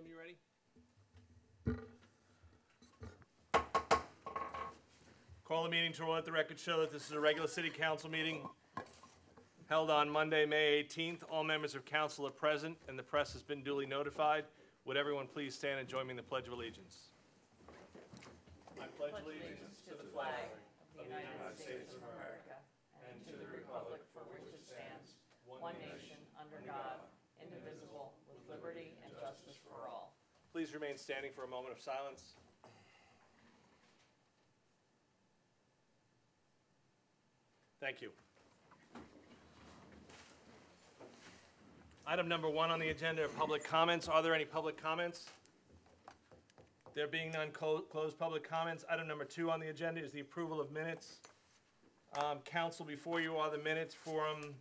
Tim, you ready? Call the meeting to order. Let the record show that this is a regular city council meeting held on Monday, May 18th. All members of council are present and the press has been duly notified. Would everyone please stand and join me in the Pledge of Allegiance? I pledge allegiance to the flag of the United States of America and to the republic for which it stands, one nation, under God, indivisible, with liberty and justice for all. Please remain standing for a moment of silence. Thank you. Item number 1 on the agenda are public comments. Are there any public comments? There being none, close public comments. Item number 2 on the agenda is the approval of minutes. Council, before you are the minutes from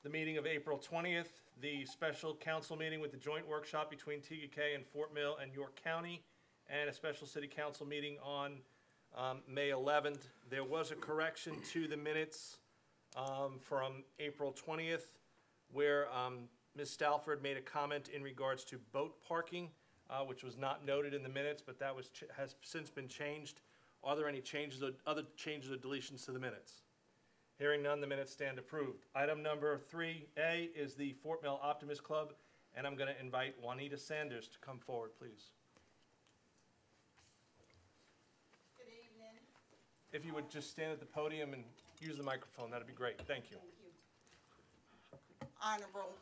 the meeting of April 20th, the special council meeting with the joint workshop between TGK and Fort Mill and York County, and a special city council meeting on May 11th. There was a correction to the minutes from April 20th where Ms. Stalford made a comment in regards to boat parking, which was not noted in the minutes, but that has since been changed. Are there any changes, other changes or deletions to the minutes? Hearing none, the minutes stand approved. Item number 3A is the Fort Mill Optimist Club, and I'm going to invite Juanita Sanders to come forward, please. Good evening. If you would just stand at the podium and use the microphone, that'd be great. Thank you. Thank you. Honorable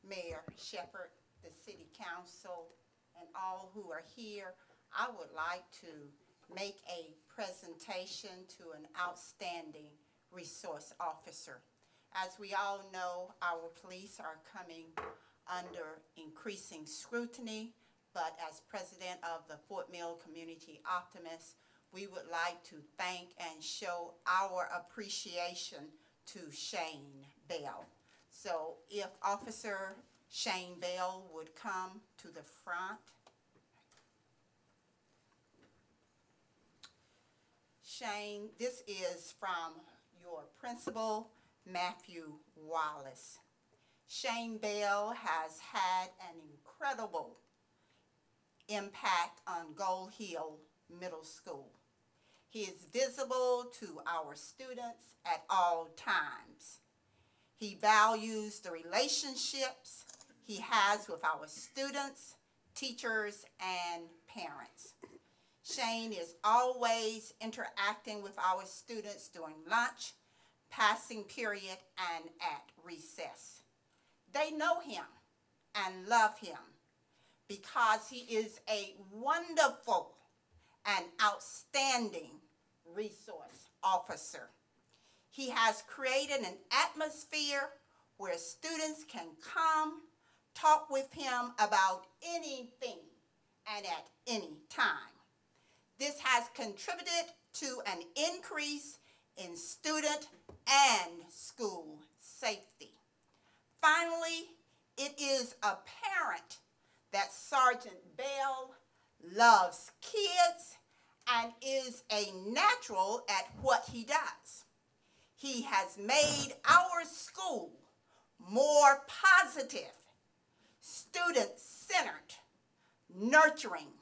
Mayor Shepherd, the City Council, and all who are here, I would like to make a presentation to an outstanding resource officer. As we all know, our police are coming under increasing scrutiny, but as president of the Fort Mill Community Optimists, we would like to thank and show our appreciation to Shane Bell. So if Officer Shane Bell would come to the front. Shane, this is from your principal, Matthew Wallace. Shane Bell has had an incredible impact on Gold Hill Middle School. He is visible to our students at all times. He values the relationships he has with our students, teachers, and parents. Shane is always interacting with our students during lunch, passing period, and at recess. They know him and love him because he is a wonderful and outstanding resource officer. He has created an atmosphere where students can come, talk with him about anything and at any time. This has contributed to an increase in student and school safety. Finally, it is apparent that Sergeant Bell loves kids and is a natural at what he does. He has made our school more positive, student-centered, nurturing,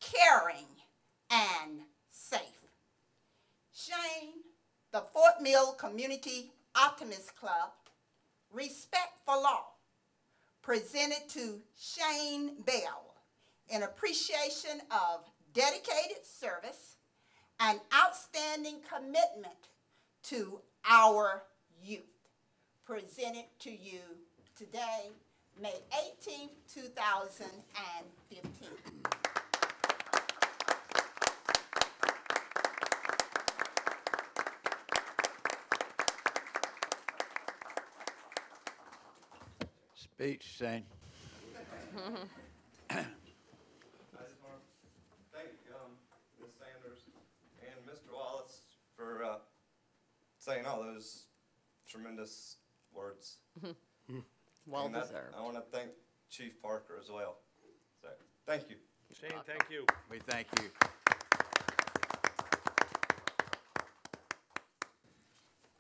caring, and safe. Shane, the Fort Mill Community Optimist Club, Respect for Law, presented to Shane Bell in appreciation of dedicated service and outstanding commitment to our youth. Presented to you today, May 18th, 2015. Speech, Shane. I just want to thank Ms. Sanders and Mr. Wallace for saying all those tremendous words. Well And deserved. I want to thank Chief Parker as well. So, thank you. Shane, thank you. We thank you.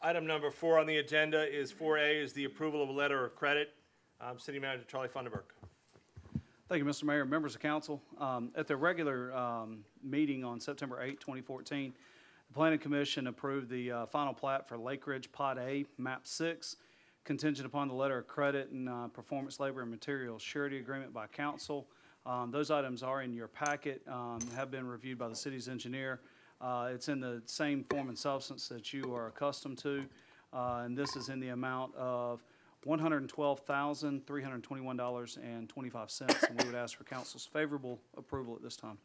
Item number 4 on the agenda is 4A is the approval of a letter of credit. City Manager Charlie Funderburk. Thank you, Mr. Mayor, members of council. At the regular meeting on September 8, 2014, the Planning Commission approved the final plat for Lake Ridge Pod A, Map 6, contingent upon the letter of credit and performance, labor, and materials surety agreement by council. Those items are in your packet, have been reviewed by the city's engineer. It's in the same form and substance that you are accustomed to, and this is in the amount of $112,321.25, and we would ask for council's favorable approval at this time.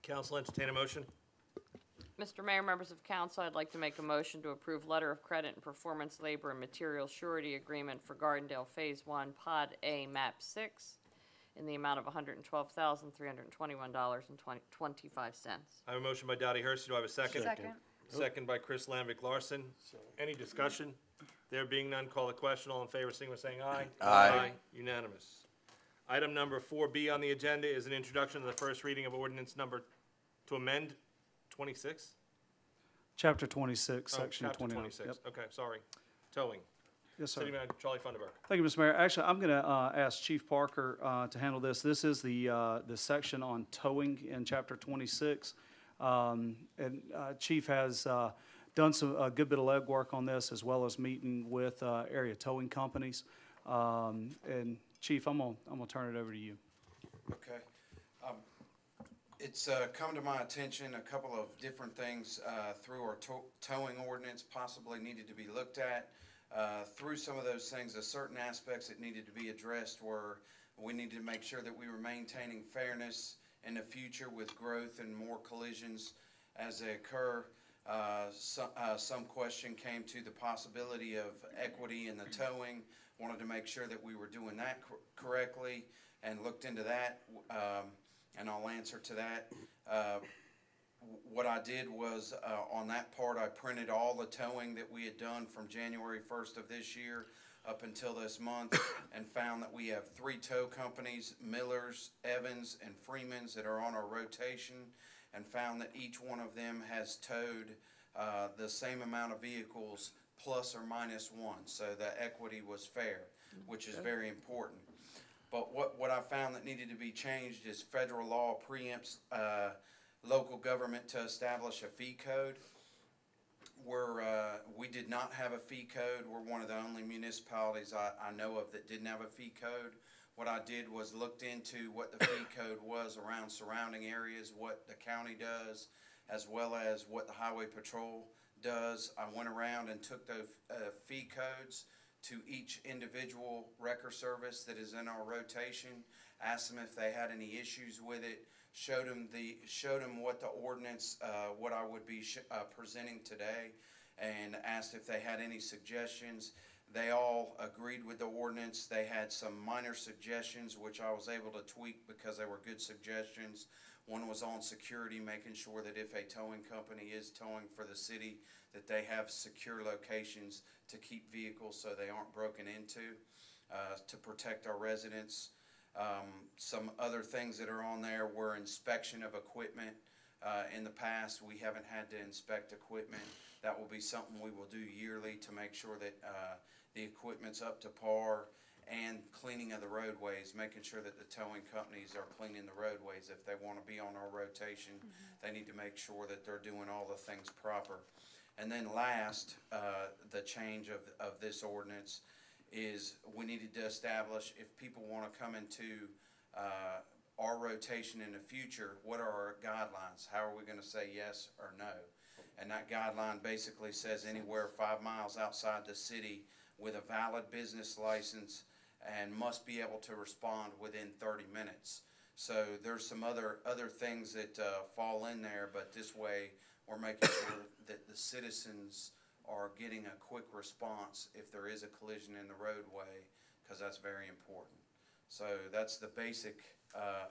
Council entertain a motion. Mr. Mayor, members of council, I'd like to make a motion to approve letter of credit and performance, labor, and material surety agreement for Gardendale Phase 1, Pod A, Map 6, in the amount of $112,321.25. I have a motion by Dottie Hersey. Do I have a second? Second. Second by Chris Lambic Larson. Any discussion? There being none, call the question. All in favor, signify by saying aye. Aye. Unanimous. Item number 4B on the agenda is an introduction to the first reading of ordinance number to amend 26? Chapter 26, Oh, section chapter 29. 26. Yep. Okay, sorry. Towing. Yes, sir. City Manager Charlie Funderburk. Thank you, Mr. Mayor. Actually, I'm going to ask Chief Parker to handle this. This is the section on towing in Chapter 26. And Chief has done a good bit of legwork on this, as well as meeting with area towing companies. And Chief, I'm gonna turn it over to you. Okay. It's come to my attention, a couple of different things through our towing ordinance possibly needed to be looked at. Through some of those things, certain aspects that needed to be addressed were we needed to make sure that we were maintaining fairness in the future with growth and more collisions as they occur. Some question came to the possibility of equity in the towing. Wanted to make sure that we were doing that correctly and looked into that, and I'll answer to that. What I did was, on that part, I printed all the towing that we had done from January 1st of this year up until this month, and found that we have 3 tow companies, Miller's, Evans, and Freeman's, that are on our rotation, and found that each one of them has towed the same amount of vehicles plus or minus 1, so the equity was fair, which is very important. But what I found that needed to be changed is federal law preempts local government to establish a fee code. We did not have a fee code. We're one of the only municipalities I know of that didn't have a fee code. What I did was looked into what the fee code was around surrounding areas, what the county does, as well as what the highway patrol does. I went around and took the fee codes to each individual wrecker service that is in our rotation, asked them if they had any issues with it, showed them what the ordinance, what I would be presenting today, and asked if they had any suggestions. They all agreed with the ordinance. They had some minor suggestions, which I was able to tweak because they were good suggestions. One was on security, making sure that if a towing company is towing for the city, that they have secure locations to keep vehicles so they aren't broken into, to protect our residents. Some other things that are on there were inspection of equipment. In the past, we haven't had to inspect equipment. That will be something we will do yearly to make sure that the equipment's up to par, and cleaning of the roadways, making sure that the towing companies are cleaning the roadways. If they want to be on our rotation, they need to make sure that they're doing all the things proper. And then last, the change of this ordinance is we needed to establish, if people want to come into our rotation in the future, what are our guidelines? How are we going to say yes or no? And that guideline basically says anywhere 5 miles outside the city with a valid business license and must be able to respond within 30 minutes. So there's some other things that fall in there, but this way we're making sure that the citizens are getting a quick response if there is a collision in the roadway, because that's very important. So that's the basic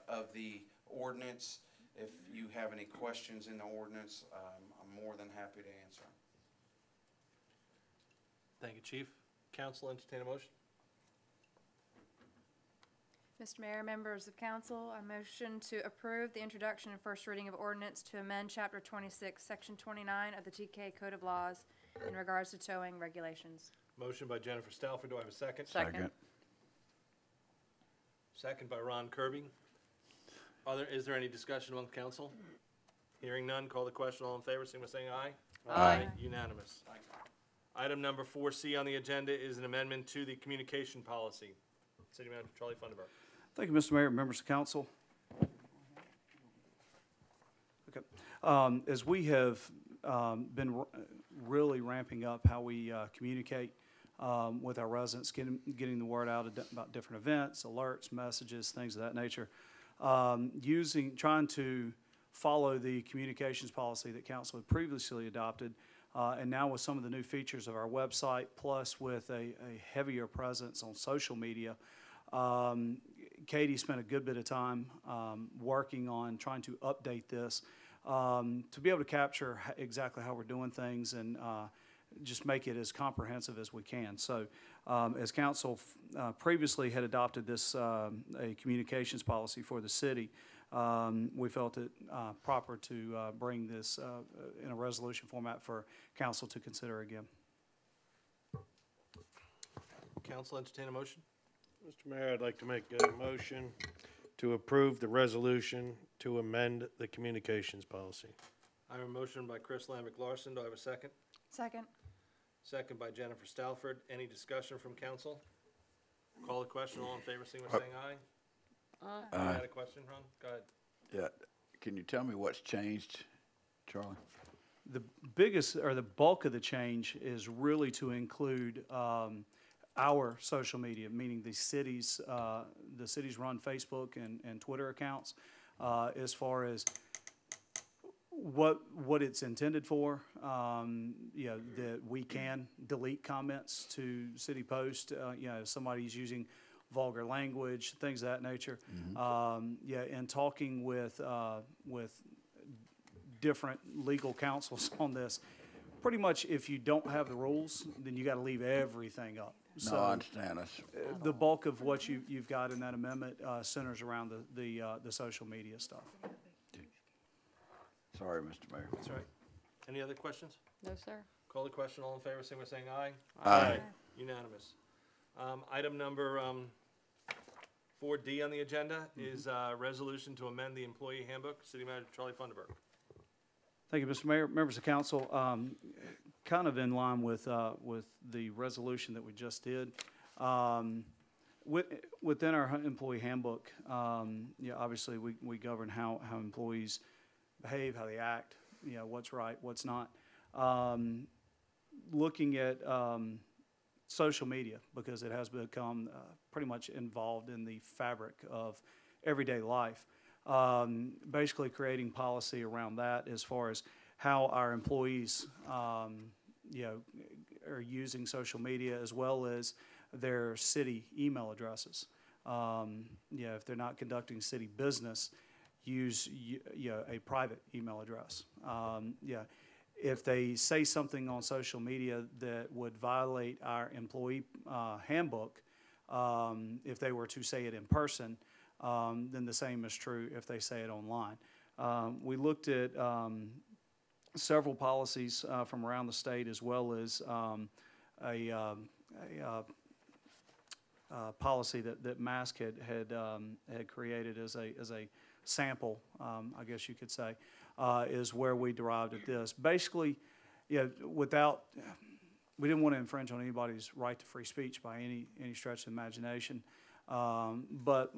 of the ordinance. If you have any questions in the ordinance, I'm more than happy to answer them. Thank you, Chief. Council entertain a motion. Mr. Mayor, members of council, I motion to approve the introduction and first reading of ordinance to amend Chapter 26, Section 29 of the TK Code of Laws in regards to towing regulations. Motion by Jennifer Stauffer. Do I have a second? Second. Second by Ron Kirby. Is there any discussion among council? Hearing none, call the question. All in favor, signify by saying aye. Aye. Unanimous. Item number 4C on the agenda is an amendment to the communication policy. City Manager Charlie Funderburk. Thank you, Mr. Mayor, members of council. Okay. As we have been really ramping up how we communicate with our residents, getting the word out about different events, alerts, messages, things of that nature, trying to follow the communications policy that council had previously adopted, and now with some of the new features of our website, plus with a heavier presence on social media. Katie spent a good bit of time working on trying to update this to be able to capture exactly how we're doing things and just make it as comprehensive as we can. So as council previously had adopted this a communications policy for the city, we felt it proper to bring this in a resolution format for council to consider again. Council, entertain a motion. Mr. Mayor, I'd like to make a motion to approve the resolution to amend the communications policy. I have a motion by Chris Lambic Larson. Do I have a second? Second. Second by Jennifer Stalford. Any discussion from council? Call the question. All in favor, signify by saying aye. You had a question, Ron? Go ahead. Yeah, can you tell me what's changed, Charlie? The biggest, or the bulk of the change is really to include our social media, meaning the cities run Facebook and Twitter accounts, as far as what it's intended for. That we can delete comments to city post, if somebody's using vulgar language, things of that nature. And talking with different legal counsels on this, pretty much if you don't have the rules, then you got to leave everything up. No, I understand. The bulk of what you've got in that amendment centers around the social media stuff. Sorry, Mr. Mayor. That's all right. Any other questions? No, sir. Call the question. All in favor, signify by saying aye. Aye. Unanimous. Item number 4D on the agenda is resolution to amend the employee handbook. City Manager Charlie Funderburk. Thank you, Mr. Mayor, members of council. Kind of in line with the resolution that we just did. Within our employee handbook, obviously we govern how employees behave, how they act, what's right, what's not. Looking at social media, because it has become pretty much involved in the fabric of everyday life. Basically creating policy around that as far as how our employees, are using social media, as well as their city email addresses. If they're not conducting city business, use a private email address. If they say something on social media that would violate our employee handbook, if they were to say it in person, then the same is true if they say it online. We looked at several policies from around the state, as well as a policy that Mask had created as a sample, I guess you could say, is where we derived at this. Basically, we didn't want to infringe on anybody's right to free speech by any stretch of the imagination. But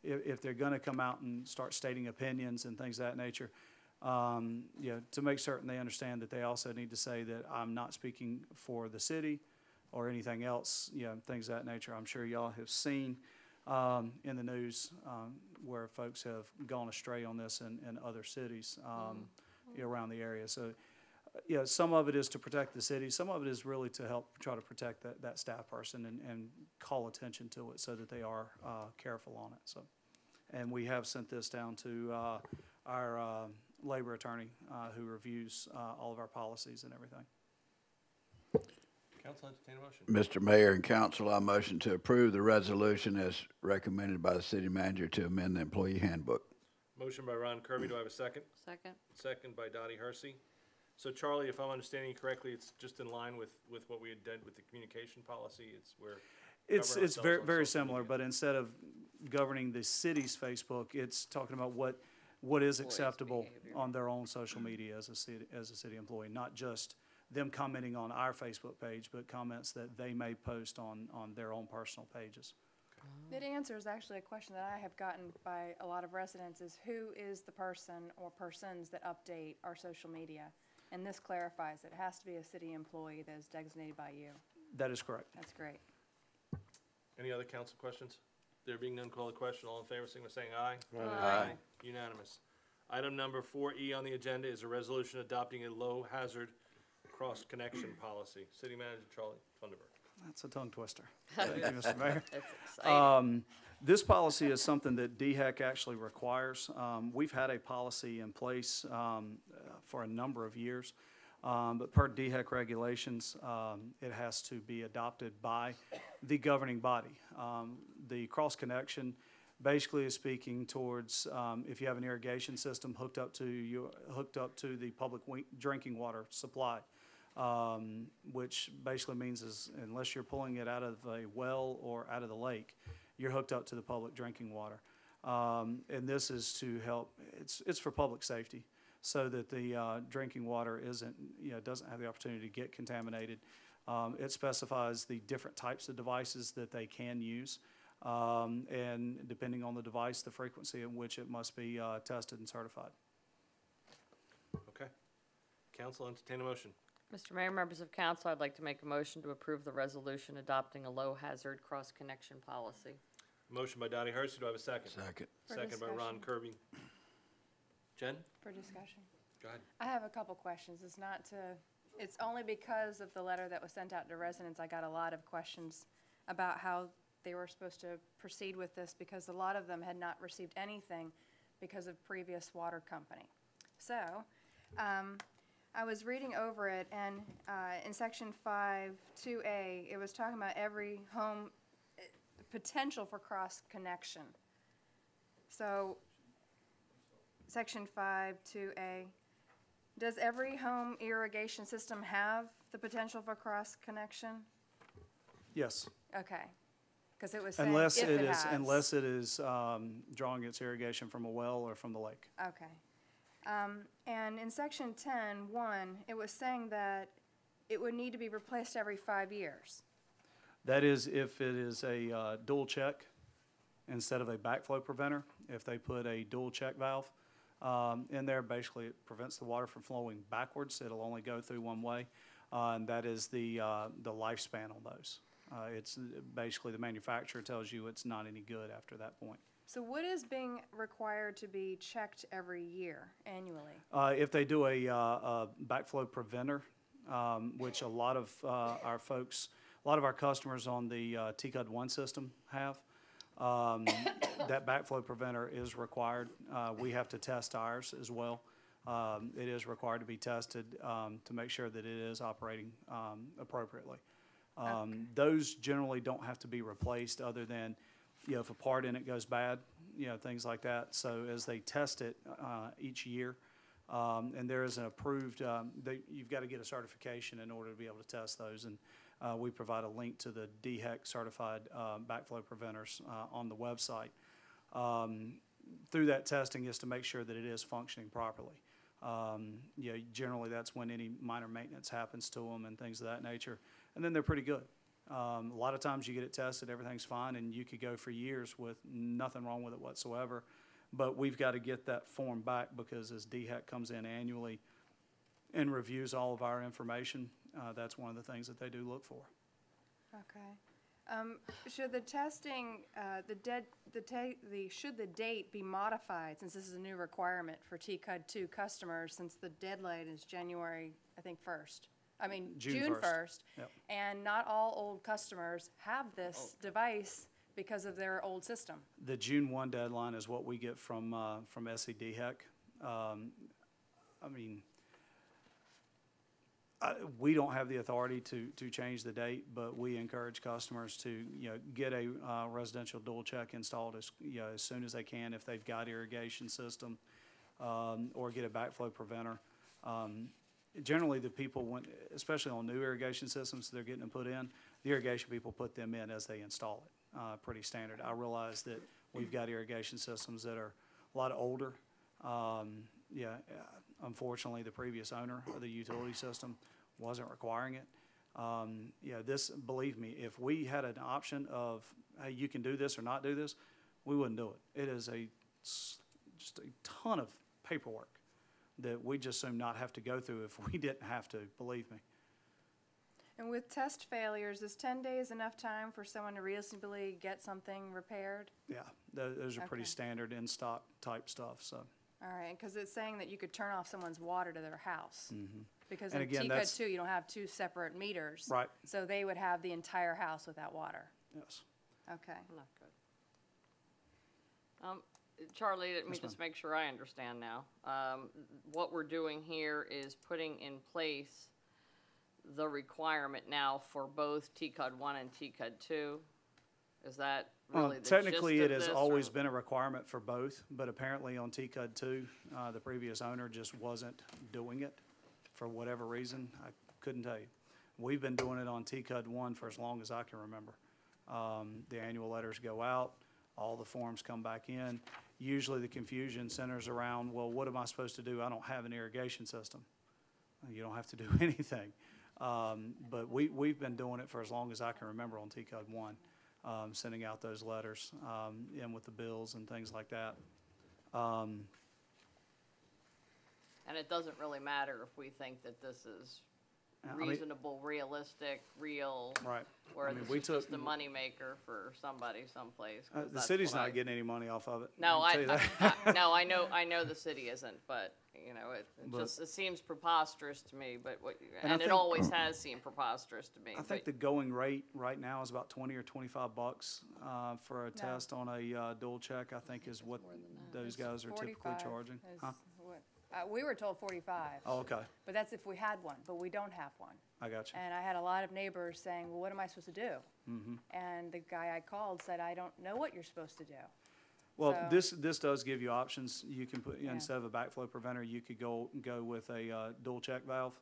if they're going to come out and start stating opinions and things of that nature, to make certain they understand that they also need to say that I'm not speaking for the city or anything else, things of that nature. I'm sure y'all have seen in the news where folks have gone astray on this in other cities around the area. So, some of it is to protect the city. Some of it is really to help try to protect that staff person and call attention to it so that they are careful on it. So, and we have sent this down to our labor attorney who reviews all of our policies and everything. Council, entertain a motion. Mr. Mayor and council, I motion to approve the resolution as recommended by the city manager to amend the employee handbook. Motion by Ron Kirby. Do I have a second? Second. Second by Dottie Hersey. So Charlie, if I'm understanding you correctly, it's just in line with what we had done with the communication policy. It's where It's govern very, ourselves on very social similar, media. but instead of governing the city's Facebook, it's talking about what is acceptable behavior. on their own social media as a city employee, not just them commenting on our Facebook page, but comments that they may post on their own personal pages. That answers actually a question that I have gotten by a lot of residents is who is the person or persons that update our social media? And this clarifies it has to be a city employee that is designated by you. That is correct. That's great. Any other council questions? There being none, call the question. All in favor, signify by saying aye. Aye. Unanimous. Item number 4E on the agenda is a resolution adopting a low-hazard cross-connection policy. City Manager Charlie Funderburk. That's a tongue twister. Thank you, Mr. Mayor. That's exciting. This policy is something that DHEC actually requires. We've had a policy in place for a number of years, but per DHEC regulations, it has to be adopted by the governing body. The cross-connection basically is speaking towards if you have an irrigation system hooked up to the public drinking water supply. Which basically means is unless you're pulling it out of a well or out of the lake, you're hooked up to the public drinking water. And this is to help, it's for public safety, so that the drinking water doesn't have the opportunity to get contaminated. It specifies the different types of devices that they can use, and depending on the device, the frequency in which it must be tested and certified. Okay. Council, entertain a motion. Mr. Mayor, members of council, I'd like to make a motion to approve the resolution adopting a low-hazard cross-connection policy. Motion by Donnie Hersey. Do I have a second? Second. For Second by Ron discussion. Kirby. Jen? For discussion. Go ahead. I have a couple questions. It's only because of the letter that was sent out to residents, I got a lot of questions about how they were supposed to proceed with this because a lot of them had not received anything because of previous water company. So, I was reading over it, and in section 5(2)A, it was talking about every home potential for cross connection. So, section 5(2)A, does every home irrigation system have the potential for cross connection? Yes, Okay, because it was saying unless if it is has. drawing its irrigation from a well or from the lake. Okay. And in section 10(1), it was saying that it would need to be replaced every 5 years. That is if it is a dual check instead of a backflow preventer. If they put a dual check valve in there, basically it prevents the water from flowing backwards. It'll only go through one way, and that is the lifespan on those. It's basically the manufacturer tells you it's not any good after that point. So what is being required to be checked every year, annually? If they do a backflow preventer, which a lot of our customers on the TCUD 1 system have, that backflow preventer is required. We have to test ours as well. It is required to be tested to make sure that it is operating appropriately. Those generally don't have to be replaced other than if a part in it goes bad, things like that. So as they test it each year, and there is an approved, you've got to get a certification in order to be able to test those. And we provide a link to the DHEC certified backflow preventers on the website. Through that testing is to make sure that it is functioning properly. Generally that's when any minor maintenance happens to them and things of that nature. And then they're pretty good. A lot of times you get it tested, everything's fine, and you could go for years with nothing wrong with it whatsoever. But we've got to get that form back because as DHEC comes in annually and reviews all of our information, that's one of the things that they do look for. Okay. Should the testing, should the date be modified, since this is a new requirement for TCUD 2 customers, since the deadline is January, I think, 1st? I mean, June 1st. Yep. And not all old customers have this device because of their old system. The June 1 deadline is what we get from SCDHEC. We don't have the authority to change the date, but we encourage customers to get a residential dual check installed as soon as they can if they've got irrigation system, or get a backflow preventer. generally the people, especially on new irrigation systems, they're getting them put in, the irrigation people put them in as they install it, pretty standard. I realize that we've got irrigation systems that are a lot older. Unfortunately, the previous owner of the utility system wasn't requiring it. This, believe me, if we had an option of, hey, you can do this or not do this, we wouldn't do it. It is just a ton of paperwork that we just assume not have to go through if we didn't have to, believe me. And with test failures, is 10 days enough time for someone to reasonably get something repaired? Yeah, those are pretty Okay. standard in-stock type stuff, so. All right, because it's saying that you could turn off someone's water to their house. Because And in again, TCUD that's- 2, you don't have two separate meters. Right. So they would have the entire house without water. Yes. Okay. Not good. Charlie, let me Yes, just make sure I understand now. What we're doing here is putting in place the requirement now for both TCUD 1 and TCUD 2? Is that really the gist Technically, it of has this, always or- been a requirement for both, but apparently on TCUD 2, the previous owner just wasn't doing it for whatever reason. I couldn't tell you. We've been doing it on TCUD 1 for as long as I can remember. The annual letters go out, all the forms come back in. Usually the confusion centers around, well, what am I supposed to do? I don't have an irrigation system. You don't have to do anything. But we've been doing it for as long as I can remember on TCUD 1, sending out those letters, and with the bills and things like that. And it doesn't really matter if we think that this is I mean- reasonable, realistic, real, Right. or I mean, this we is just a took- moneymaker for somebody someplace. 'cause The that's city's what not getting any money off of it. No, I can tell you that. no, I know the city isn't, but, you know, it But- just, it seems preposterous to me, but And I and it think- always has seemed preposterous to me. I think but- the going rate right now is about 20 or 25 bucks for a test on a dual check, I think is what those guys are typically 45 charging. is Huh? what- we were told 45. Oh, okay, But that's if we had one, but we don't have one. I got you. And I had a lot of neighbors saying, well, what am I supposed to do? And the guy I called said, I don't know what you're supposed to do. Well, So- this does give you options. You can put, Yeah. instead of a backflow preventer, you could go with a dual check valve.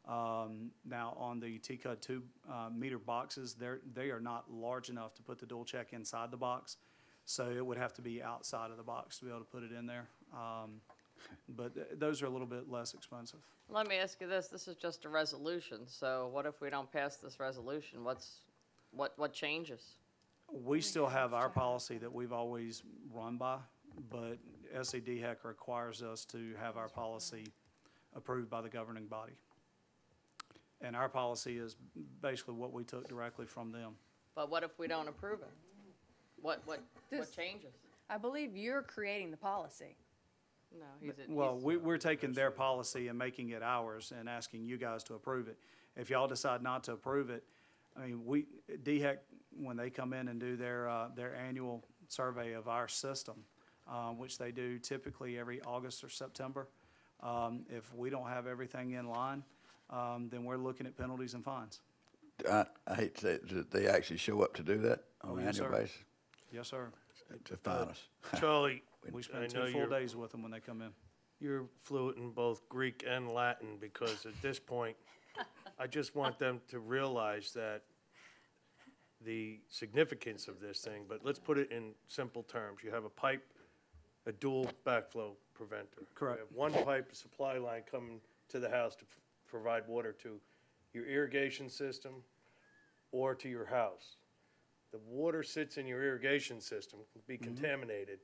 Now, on the TCUD 2 meter boxes, they are not large enough to put the dual check inside the box. So it would have to be outside of the box to be able to put it in there. But those are a little bit less expensive. Let me ask you this is just a resolution, so what if we don't pass this resolution? What changes? We still have our policy that we've always run by, but SCDHEC requires us to have our policy approved by the governing body. And our policy is basically what we took directly from them. But what if we don't approve it? What This- changes? I believe you're creating the policy. No, Well, we're taking their policy and making it ours and asking you guys to approve it. If y'all decide not to approve it, I mean, DHEC, when they come in and do their annual survey of our system, which they do typically every August or September, if we don't have everything in line, then we're looking at penalties and fines. I hate to say it, do they actually show up to do that on an yes, annual sir. basis? Yes, sir. To fine us? Charlie, We I spend know 2 full you're, days with them when they come in. you're fluent in both Greek and Latin, because at this point, I just want them to realize that the significance of this thing, but let's put it in simple terms. You have a pipe, a dual backflow preventer. Correct. You have one pipe, a supply line coming to the house to provide water to your irrigation system or to your house. The water sits in your irrigation system, can be contaminated.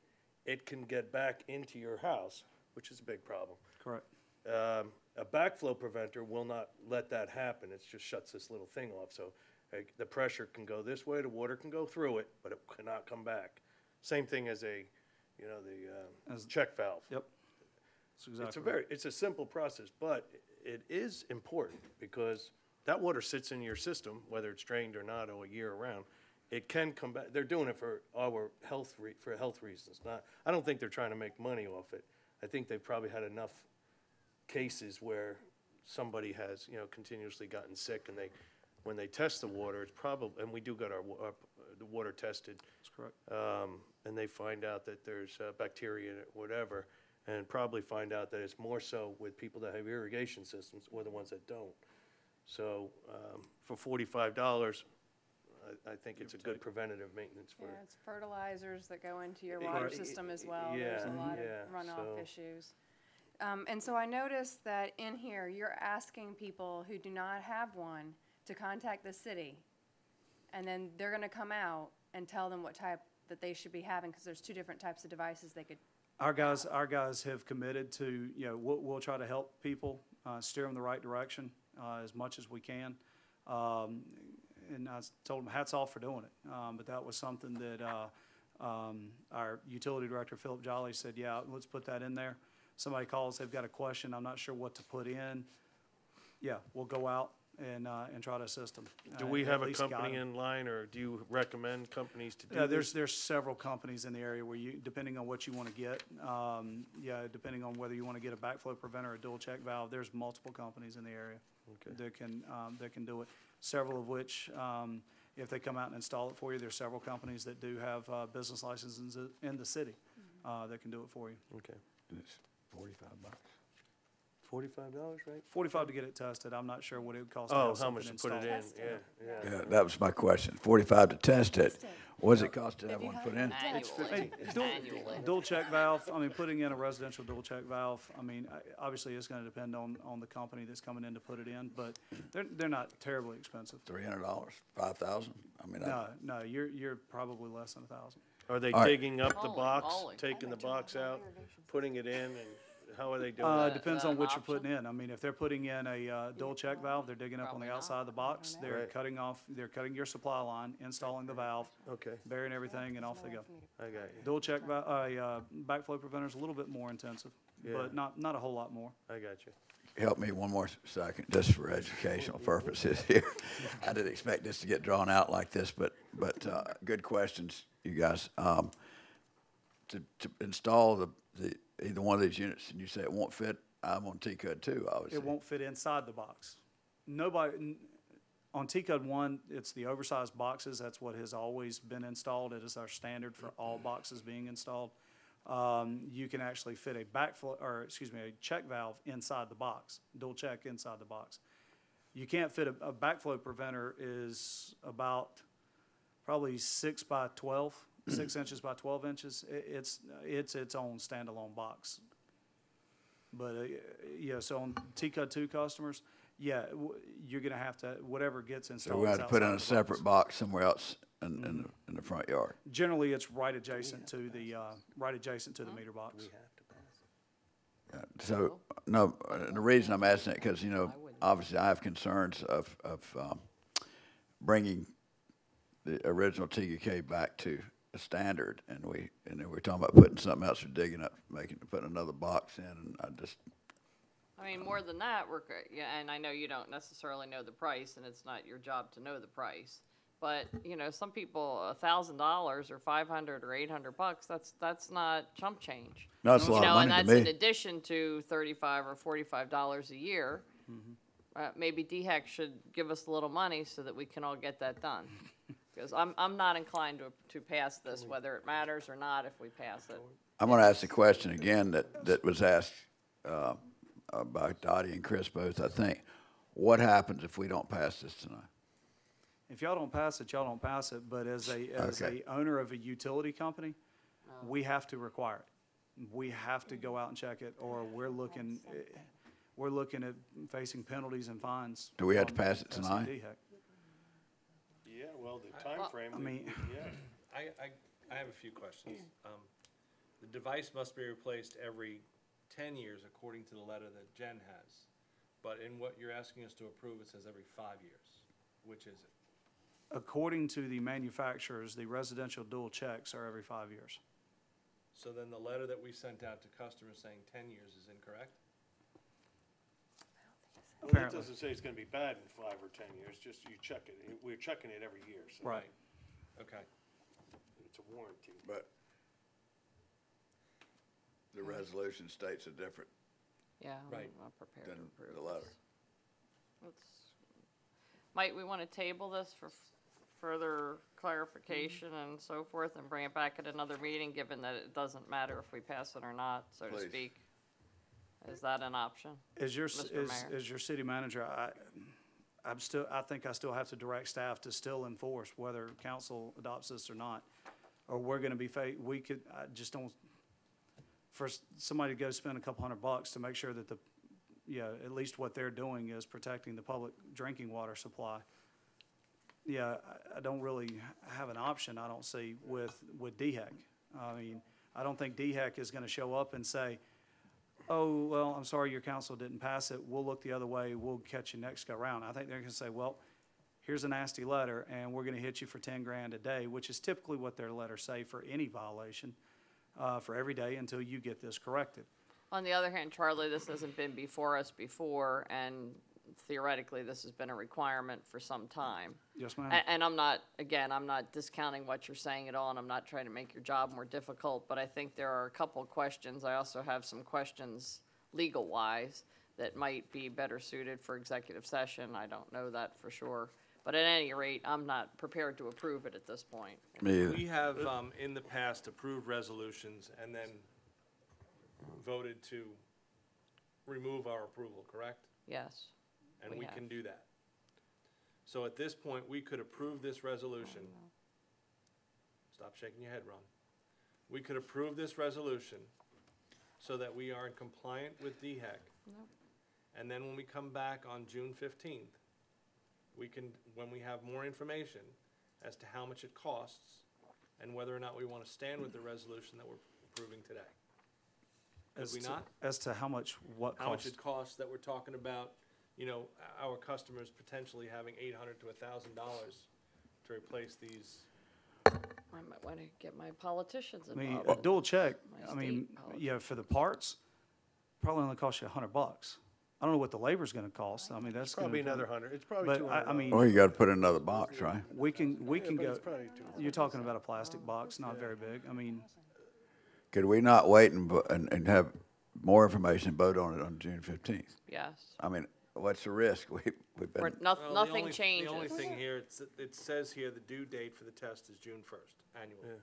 It can get back into your house, which is a big problem. Correct. A backflow preventer will not let that happen. It just shuts this little thing off. So the pressure can go this way, the water can go through it, but it cannot come back. Same thing as the check valve. Yep. That's exactly It's a right. it's a simple process, but it is important because that water sits in your system, whether it's drained or not, all year round. It can come back. They're doing it for our health reasons. I don't think they're trying to make money off it. I think they've probably had enough cases where somebody has, continuously gotten sick, and when they test the water, it's probably, and we do get the water tested, That's correct. and they find out that there's bacteria in it, whatever, and probably find out that it's more so with people that have irrigation systems or the ones that don't. So, for $45, I think it's a good preventative maintenance for. Yeah, it's fertilizers that go into your Yeah, water right. system as well. There's a Yeah, lot of yeah, runoff so- issues. And so I noticed that in here, you're asking people who do not have one to contact the city. And then they're gonna come out and tell them what type that they should be having, because there's two different types of devices they could. Our guys have committed to, we'll try to help people, steer them the right direction, as much as we can. And I told them hats off for doing it. But that was something that, our utility director, Philip Jolly, said, yeah, let's put that in there. Somebody calls, they've got a question, I'm not sure what to put in. Yeah, we'll go out and try to assist them. Do we have At a least guide company 'em. in line, or do you recommend companies to do Yeah, this? there's several companies in the area where depending on what you want to get, depending on whether you want to get a backflow preventer or a dual check valve, there's multiple companies in the area Okay. that can do it. Several of which, if they come out and install it for you, there's several companies that do have, business licenses in the city, that can do it for you. Okay. It's $45. $45, right? 45 to get it tested. I'm not sure what it would cost. Oh, how much to put it in, yeah. Yeah, that was my question. 45 to test it. What does it cost to have If you one have put it in? Annually, annually. Dual check valve, I mean, putting in a residential dual check valve, I mean, obviously it's gonna depend on the company that's coming in to put it in, but they're not terribly expensive. $300, 5,000? I mean, No, you're probably less than 1,000. Are they All right. digging up the Holy box, moly. taking the box out, putting it in, and how are they doing It that? depends Is that on an what you're option? putting in. I mean, if they're putting in a dual check valve, they're digging up on Probably the not. outside of the box, they're Right. they're cutting your supply line, installing the valve, Okay, burying everything, and off they go. I got you, Dual check backflow preventer's a little bit more intensive, Yeah. but not a whole lot more. I got you. help me one more second, just for educational purposes here. I didn't expect this to get drawn out like this, but good questions, you guys. To install either one of these units, and you say it won't fit, I'm on T-code too, obviously. It won't fit inside the box. On T-code 1, it's the oversized boxes. That's what has always been installed. It is our standard for all boxes being installed. You can actually fit a check valve inside the box, dual check inside the box. You can't fit a backflow preventer is about probably 6 by 12, 6 inches by 12 inches. It's its own standalone box. But, so on T-code 2 customers, you're gonna have to, whatever gets So installed we is have to put in outside a the separate box somewhere else in the front yard. Generally, it's right adjacent to the meter box. So, no, and the reason I'm asking it, because, obviously I have concerns of bringing the original TUK back to a standard, and then we're talking about putting something else, or digging up, putting another box in, and I mean, more than that, and I know you don't necessarily know the price, and it's not your job to know the price. But, some people, $1,000 or $500 or $800, that's not chump change. No, it's a lot of money And to that's me. in addition to $35 or $45 a year. Maybe DHEC should give us a little money so that we can all get that done. Because I'm not inclined to pass this, whether it matters or not if we pass it. I'm gonna ask the question again that was asked, by Dottie and Chris both, I think. What happens if we don't pass this tonight? If y'all don't pass it, y'all don't pass it, but as Okay. a owner of a utility company, we have to require it. We have to go out and check it, or we're looking at facing penalties and fines. Do we have to from pass it tonight? SCDHEC. Yeah, well, the timeframe. I mean- Yeah. I have a few questions. The device must be replaced every 10 years according to the letter that Jen has. But in what you're asking us to approve, it says every 5 years. Which is it? According to the manufacturers, the residential dual checks are every 5 years. So then the letter that we sent out to customers saying 10 years is incorrect? Well, it Apparently. doesn't say it's gonna be bad in 5 or 10 years, just you check it. We're checking it every year, so. Right. Okay. It's a warranty. But the resolution states a different Yeah, Right. I'm not prepared to than approve the letter. this. Might we want to table this for further clarification and so forth and bring it back at another meeting, given that it doesn't matter if we pass it or not, so to Please. speak? Is that an option? As your, Mr. Mayor. as your city manager, I think I still have to direct staff to still enforce whether council adopts this or not. Or we're gonna be I just don't, for somebody to go spend a couple $100 to make sure that at least what they're doing is protecting the public drinking water supply. Yeah, I don't really have an option, I don't see, with DHEC. I mean, I don't think DHEC is gonna show up and say, oh, well, I'm sorry, your council didn't pass it, we'll look the other way, we'll catch you next go round. I think they're gonna say, well, here's a nasty letter, and we're gonna hit you for 10 grand a day, which is typically what their letters say for any violation, for every day until you get this corrected. On the other hand, Charlie, this hasn't been before us before, and theoretically, this has been a requirement for some time. Yes, ma'am? And I'm not, again, I'm not discounting what you're saying at all, and I'm not trying to make your job more difficult, but I think there are a couple of questions. I also have some questions legal-wise that might be better suited for executive session. I don't know that for sure. But at any rate, I'm not prepared to approve it at this point. Me either. We have, in the past, approved resolutions and then voted to remove our approval, correct? Yes. And We we have. can do that. So at this point, we could approve this resolution. Stop shaking your head, Ron. We could approve this resolution so that we are in compliant with DHEC. And then when we come back on June 15th, we can, when we have more information as to how much it costs and whether or not we want to stand with the resolution that we're approving today. Could we not? As to how much, what How much cost? it costs that we're talking about, you know, our customers potentially having $800 to $1,000 to replace these. I might want to get my politicians I mean, involved. a dual check, My I mean, state yeah, for the parts, probably only cost you $100. I don't know what the labor's gonna cost, I mean, that's gonna. Probably another determine- 100, it's probably But 200. I mean, Well, you gotta put in another box, right? we can but go, it's probably 200. you're talking about a plastic box, not very big, I mean, Could we not wait and have more information, vote on it on June 15th? Yes. I mean, what's the risk? We've Or been, Well, nothing changes. The only thing here, it says here, the due date for the test is June 1st, annually.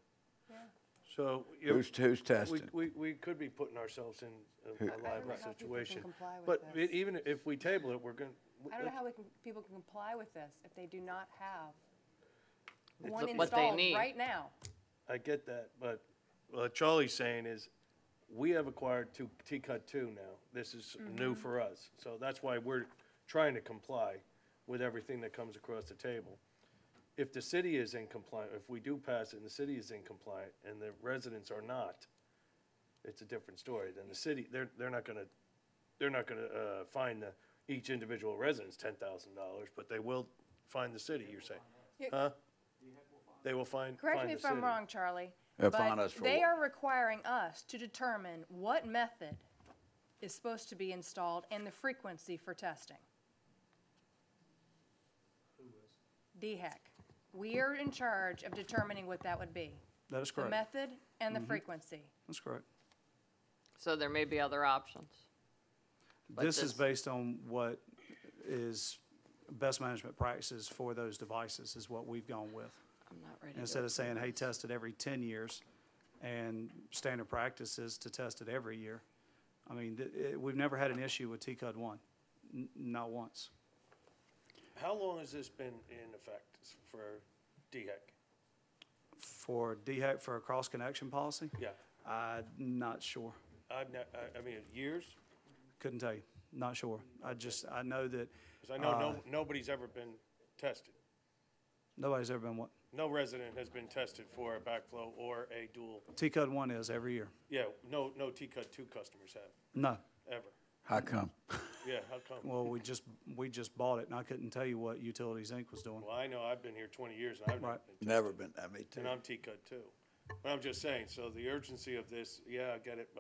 So, you're- who's testing? we could be putting ourselves in a liable how people can situation. comply with But this. even if we table it, we're going, I don't know how people can comply with this if they do not have What one they installed need. right now. I get that, but what Charlie's saying is, we have acquired T-Cut 2 now. This is new for us. So that's why we're trying to comply with everything that comes across the table. If the city is in compliant, if we do pass it and the city is in compliant and the residents are not, it's a different story. Then the city, they're not gonna fine each individual residence $10,000, but they will fine the city, you're saying? Yeah. Huh? They will fine Correct the me if city. I'm wrong, Charlie. They'll fine us But for they what? are requiring us to determine what method is supposed to be installed and the frequency for testing. DHEC. We are in charge of determining what that would be. that is The correct, method and the frequency. that's correct. So there may be other options. But This is this- based on what is best management practices for those devices, is what we've gone with. I'm not ready to. Instead of saying, approve hey, this. test it every 10 years, and standard practice is to test it every year. I mean, we've never had an issue with T-Cud 1, not once. How long has this been in effect for DHEC? For DHEC, for a cross-connection policy, Yeah, I'm not sure. I mean, years? Couldn't tell you, not sure. I know that Because I know nobody's ever been tested. nobody's ever been what? No resident has been tested for a backflow or a dual. T-Cud 1 is every year. Yeah, no T-Cut 2 customers have, No. ever. How come? Yeah, how come? Well, we just bought it, and I couldn't tell you what Utilities Inc. was doing. Well, I know, I've been here 20 years and I've never Right. been tested. Never been, I mean, And I'm T-Cut 2. But I'm just saying, so the urgency of this, yeah, I get it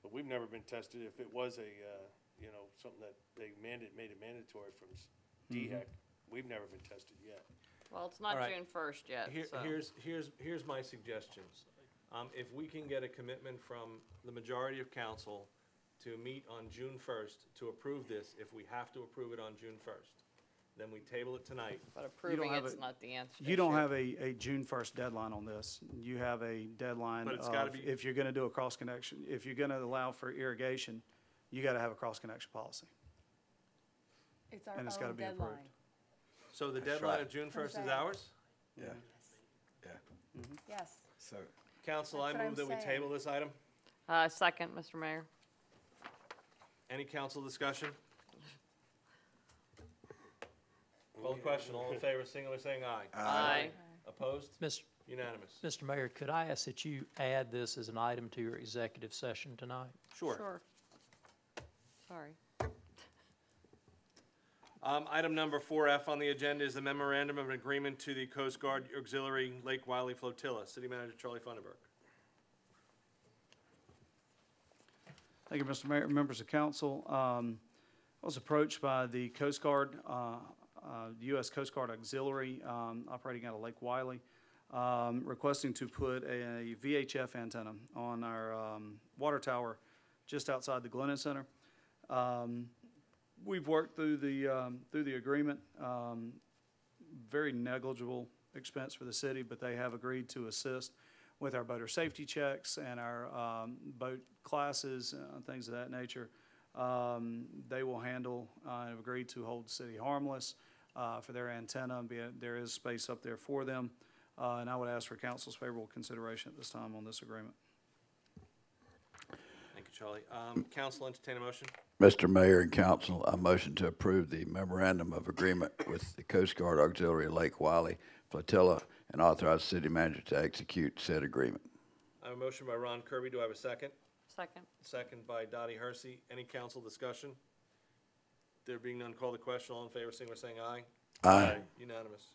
but we've never been tested. If it was something that they made it mandatory from DHEC, we've never been tested yet. Well, it's not All right. June 1st yet, so. Here's my suggestions. If we can get a commitment from the majority of council to meet on June 1st to approve this, if we have to approve it on June 1st, then we table it tonight. But approving have it's a- not the answer. You don't have a June 1st deadline on this. You have a deadline But it's gotta of, be- if you're gonna do a cross connection, if you're gonna allow for irrigation, you gotta have a cross connection policy. It's our And it's gotta own be approved. deadline. So the That's deadline right. of June 1st is saying. ours? Yeah, yeah. Yes. So, Council, I That's what move I'm that we saying. table this item. Second, Mr. Mayor. Any council discussion? Call the question, all in favor, signal by saying aye. Aye. Opposed? Mr. Unanimous. Mr. Mayor, could I ask that you add this as an item to your executive session tonight? Sure. Sorry. Item number 4F on the agenda is the memorandum of agreement to the Coast Guard Auxiliary Lake Wiley Flotilla. City Manager Charlie Funderburk. Thank you, Mr. Mayor, members of council. I was approached by the Coast Guard, U.S. Coast Guard Auxiliary, operating out of Lake Wiley, requesting to put a VHF antenna on our water tower just outside the Glennon Center. We've worked through the agreement. Very negligible expense for the city, but they have agreed to assist with our boater safety checks and our boat classes, things of that nature. They will handle and have agreed to hold the city harmless for their antenna. There is space up there for them, and I would ask for council's favorable consideration at this time on this agreement. Thank you, Charlie. Council, entertain a motion. Mr. Mayor and council, I motion to approve the memorandum of agreement with the Coast Guard Auxiliary Lake Wiley Flotilla and authorize city manager to execute said agreement. I have a motion by Ron Kirby. Do I have a second? Second. Second by Dottie Hersey. Any council discussion? There being none, call the question. All in favor, signal by saying aye. Aye. Unanimous.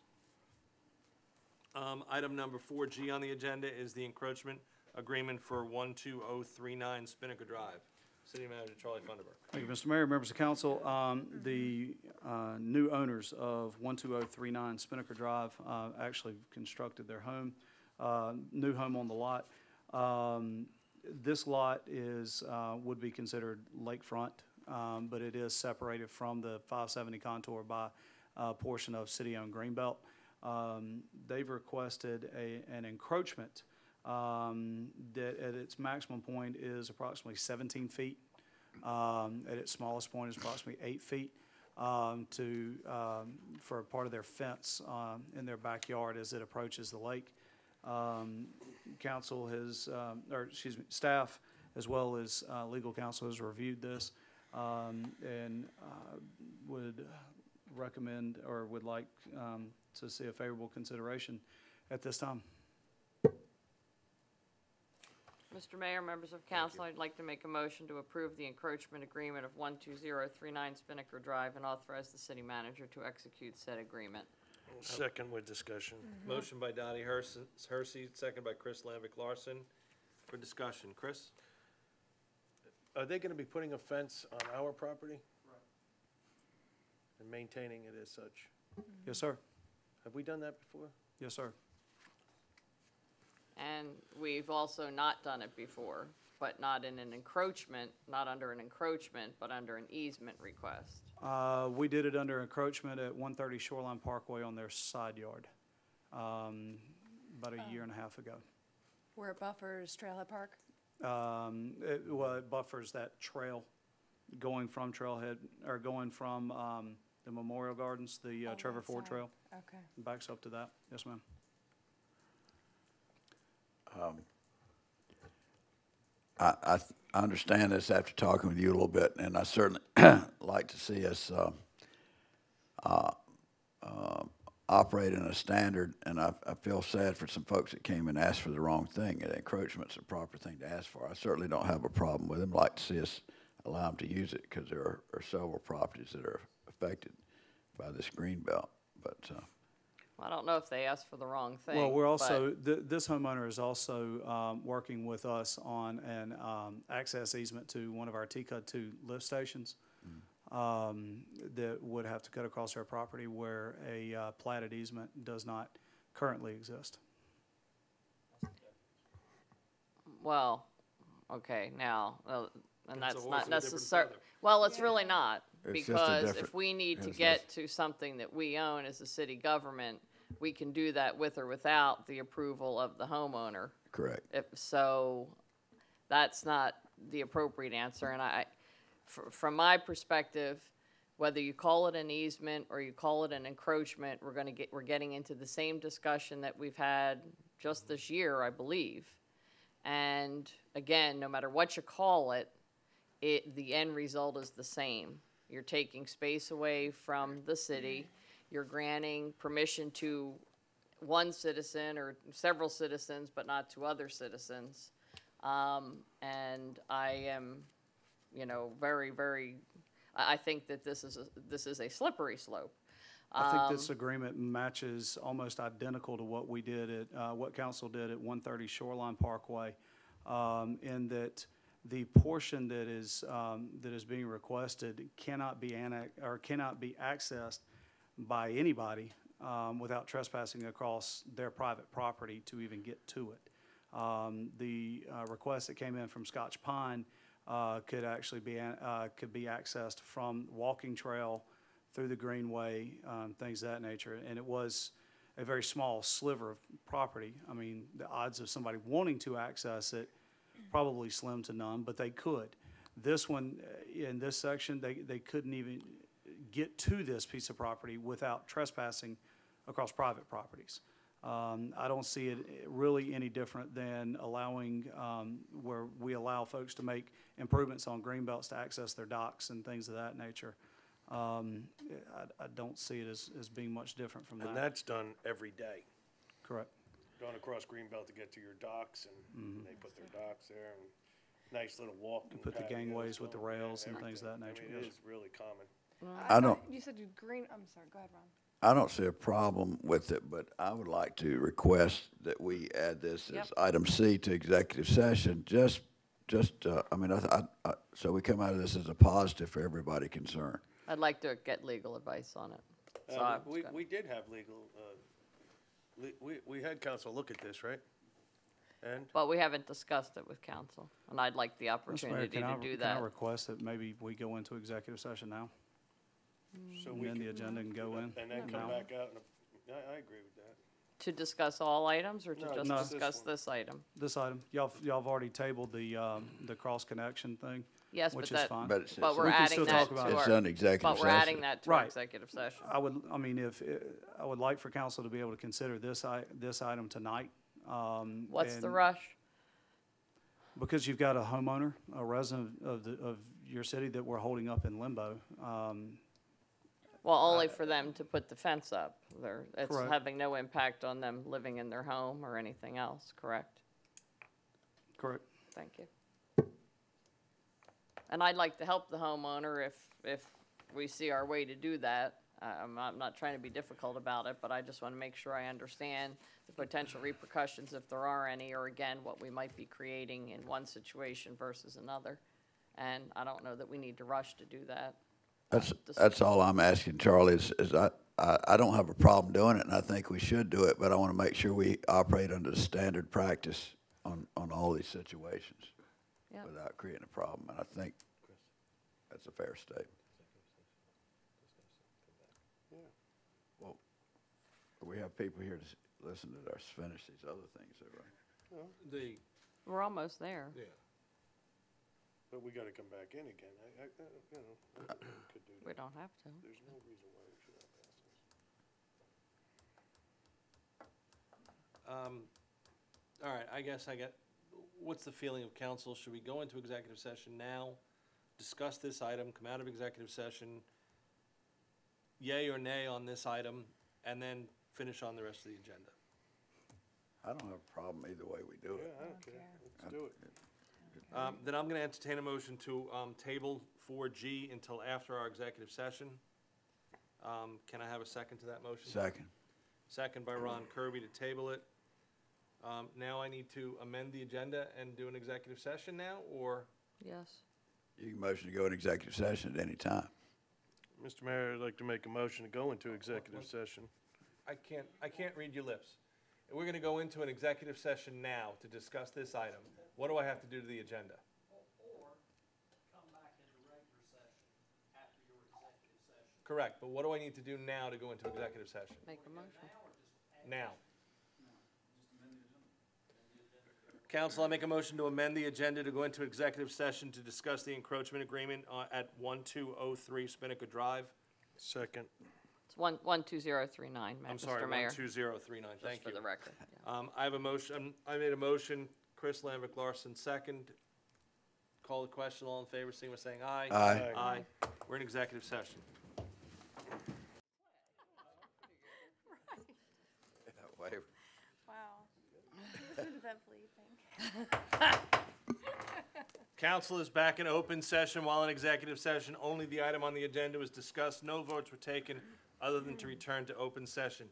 Item number 4G on the agenda is the encroachment agreement for 12039 Spinnaker Drive. City Manager Charlie Funderburk. Thank you, Mr. Mayor, members of council. The new owners of 12039 Spinnaker Drive actually constructed their home, new home on the lot. This lot is, would be considered lakefront, but it is separated from the 570 contour by a portion of city-owned greenbelt. They've requested an encroachment that at its maximum point is approximately 17 feet. At its smallest point is approximately 8 feet for a part of their fence in their backyard as it approaches the lake. Council has, staff as well as legal counsel has reviewed this and would recommend or would like to see a favorable consideration at this time. Mr. Mayor, members of council, I'd like to make a motion to approve the encroachment agreement of 12039 Spinnaker Drive and authorize the city manager to execute said agreement. Second with discussion. Motion by Dottie Hersey, second by Chris Lambic Larson. For discussion, Chris? Are they gonna be putting a fence on our property? Right. And maintaining it as such? Yes, sir. Have we done that before? Yes, sir. And we've also not done it before, but not in an encroachment, not under an encroachment, but under an easement request. We did it under encroachment at 130 Shoreline Parkway on their side yard about a year and a half ago. Where it buffers Trailhead Park? It buffers that trail going from Trailhead, or going from the Memorial Gardens, the On Trevor that Ford side. Trail. Okay. Backs up to that. Yes, ma'am. I understand this after talking with you a little bit, and I certainly like to see us operate in a standard, and I feel sad for some folks that came and asked for the wrong thing, and encroachment's a proper thing to ask for. I certainly don't have a problem with them. Like to see us allow them to use it, because there are several properties that are affected by this green belt, but I don't know if they asked for the wrong thing. Well, we're but- also, this homeowner is also working with us on an access easement to one of our TCUD2 lift stations that would have to cut across our property where a platted easement does not currently exist. Well, okay, now, and It's a that's horse not with a different necessary, feather. well, it's really not, It's just a Because different if we need to business. get to something that we own as a city government, we can do that with or without the approval of the homeowner. Correct. If, so, that's not the appropriate answer, and from my perspective, whether you call it an easement or you call it an encroachment, we're getting into the same discussion that we've had just this year, I believe. And again, no matter what you call it, the end result is the same. You're taking space away from the city, you're granting permission to one citizen or several citizens, but not to other citizens. And I am, very, very, I think that this is a slippery slope. I think this agreement matches almost identical to what we did at, what council did at 130 Shoreline Parkway, in that the portion that is being requested cannot be cannot be accessed by anybody without trespassing across their private property to even get to it. The request that came in from Scotch Pine could actually be could be accessed from walking trail through the greenway, things of that nature, and it was a very small sliver of property. I mean, the odds of somebody wanting to access it probably slim to none, but they could. This one, in this section, they couldn't even get to this piece of property without trespassing across private properties. I don't see it really any different than allowing, where we allow folks to make improvements on green belts to access their docks and things of that nature. I don't see it as being much different from And that. that's done every day. Correct. Going across Greenbelt to get to your docks, and they put their docks there, and nice little walking Put the patios gangways with the going, yeah, rails and things of that everything. nature, I mean, yes. it is really common. I don't, You said green, I'm sorry, go ahead, Ron. I don't see a problem with it, but I would like to request that we add this Yep. as item C to executive session, so we come out of this as a positive for everybody concerned. I'd like to get legal advice on it. So I was gonna- We did have legal, we had council look at this, right? And? But we haven't discussed it with council, and I'd like the Mr. Mayor, opportunity can I, to do can I that. request that maybe we go into executive session now? So we Amend the can- agenda and go in? And then come now? back out, I agree with that. To discuss all items, or to No, just no. This discuss one. this item? This item, y'all have already tabled the cross connection thing, Yes, which but is that, fine. But it's, but we're We can adding still that talk to about it. it's our, an executive but session. we're adding that to our Right. executive session. I mean, I would like for council to be able to consider this item tonight. What's the and- rush? Because you've got a homeowner, a resident of your city that we're holding up in limbo. Well, only for them to put the fence up. It's Correct. having no impact on them living in their home or anything else, correct? Correct. Thank you. And I'd like to help the homeowner if we see our way to do that. I'm not trying to be difficult about it, but I just want to make sure I understand the potential repercussions, if there are any, or again, what we might be creating in one situation versus another. And I don't know that we need to rush to do that. That's all I'm asking, Charlie, is I don't have a problem doing it, and I think we should do it, but I want to make sure we operate under the standard practice on all these situations Yep. without creating a problem, and I think that's a fair statement. Well, we have people here to listen to us finish these other things, though, right? We're almost there. But we gotta come back in again, we could do We that. don't have to. There's no reason why we should not pass this. All right, I guess what's the feeling of council? Should we go into executive session now, discuss this item, come out of executive session, yay or nay on this item, and then finish on the rest of the agenda? I don't have a problem either way we do Yeah, it. I don't care, let's do it. Then I'm gonna entertain a motion to, table 4G until after our executive session. Can I have a second to that motion? Second. Second by Ron Kirby to table it. Now I need to amend the agenda and do an executive session now, or? Yes. You can motion to go in executive session at any time. Mr. Mayor, I'd like to make a motion to go into executive session. I can't read your lips. We're gonna go into an executive session now to discuss this item. What do I have to do to the agenda? Or come back into regular session after your executive Correct, but what do I need to do now to go into executive session? Make a motion. Now. Council, I make a motion to amend the agenda to go into executive session to discuss the encroachment agreement at 1203 Spinnaker Drive. Second. It's 12039, I'm sorry, Mr. Mayor. 12039, thank Just for you. the record. Yeah. I have a motion, I made a motion, Chris Lambert Larson, second. Call the question, all in favor, signify by saying aye. Aye. Aye. We're in executive session. Wow. Listen to that bleeping. Council is back in open session while in executive session. Only the item on the agenda was discussed. No votes were taken other than to return to open session.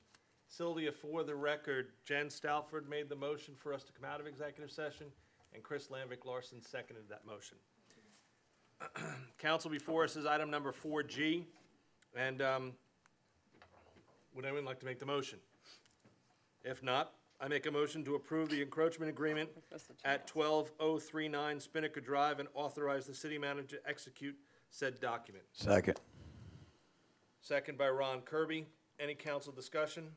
Sylvia, for the record, Jen Stalford made the motion for us to come out of executive session, and Chris Lambert Larson seconded that motion. Council, before us is item number 4G, and would anyone like to make the motion? If not, I make a motion to approve the encroachment agreement at 12039 Spinnaker Drive and authorize the city manager to execute said document. Second. Second by Ron Kirby. Any council discussion?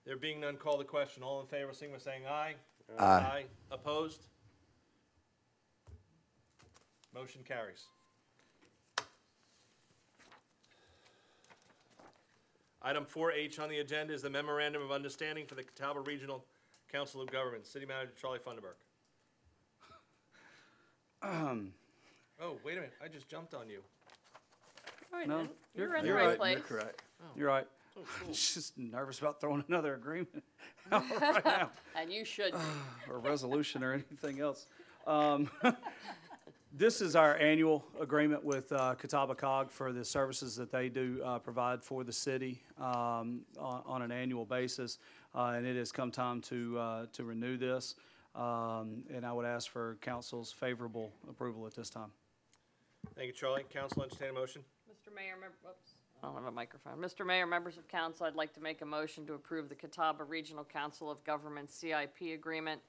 There being none, call the question. All in favor, signify by saying aye. Aye. Opposed? Motion carries. Item 4H on the agenda is the memorandum of understanding for the Catawba Regional Council of Governments. City Manager Charlie Funderburk. Oh, wait a minute, I just jumped on you. No, you No, didn't. you're- You're in the you're right right, place. You're correct. You're right. Just nervous about throwing another agreement out right now, And you should be. or resolution or anything else. This is our annual agreement with Catawba Cog for the services that they do provide for the city on an annual basis. And it has come time to renew this. And I would ask for council's favorable approval at this time. Thank you, Charlie. Council, entertain a motion. Mr. Mayor, whoops, I don't have a microphone. Mr. Mayor, members of council, I'd like to make a motion to approve the Catawba Regional Council of Governments CIP agreement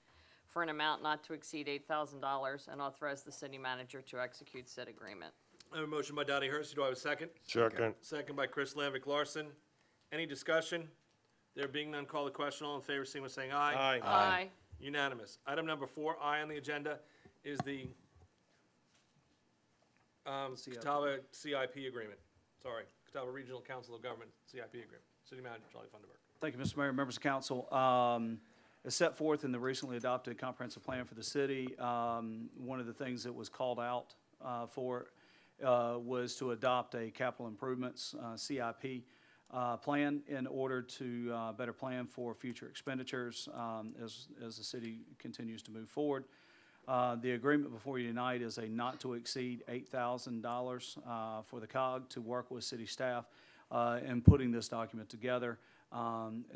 for an amount not to exceed $8,000 and authorize the city manager to execute said agreement. I have a motion by Dottie Hersey. Do I have a second? Second. Second by Chris Lambic Larson. Any discussion? There being none, call the question. All in favor, signify by saying aye. Aye. Aye. Unanimous. Item number 4I on the agenda is the Catawba CIP agreement. Sorry, Catawba Regional Council of Government CIP agreement. City Manager Charlie Funderburk. Thank you, Mr. Mayor, members of council. As set forth in the recently adopted comprehensive plan for the city, one of the things that was called out was to adopt a capital improvements CIP plan in order to better plan for future expenditures as the city continues to move forward. The agreement before you tonight is a not to exceed $8,000 for the COG to work with city staff in putting this document together.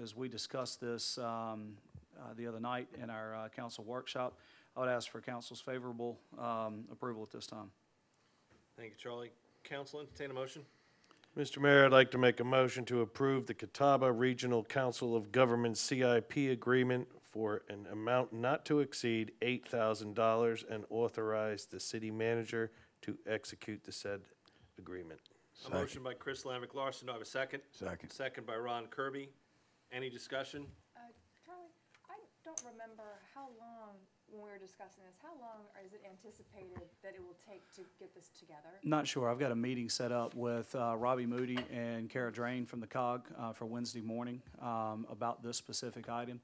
As we discussed this the other night in our council workshop, I would ask for council's favorable approval at this time. Thank you, Charlie. Council, entertain a motion. Mr. Mayor, I'd like to make a motion to approve the Catawba Regional Council of Governments CIP agreement for an amount not to exceed $8,000 and authorize the city manager to execute the said agreement. A motion by Chris Lambic Larson. Do I have a second? Second. Second by Ron Kirby. Any discussion? Charlie, I don't remember how long, when we were discussing this, how long is it anticipated that it will take to get this together? Not sure. I've got a meeting set up with Robbie Moody and Kara Drain from the COG for Wednesday morning about this specific item.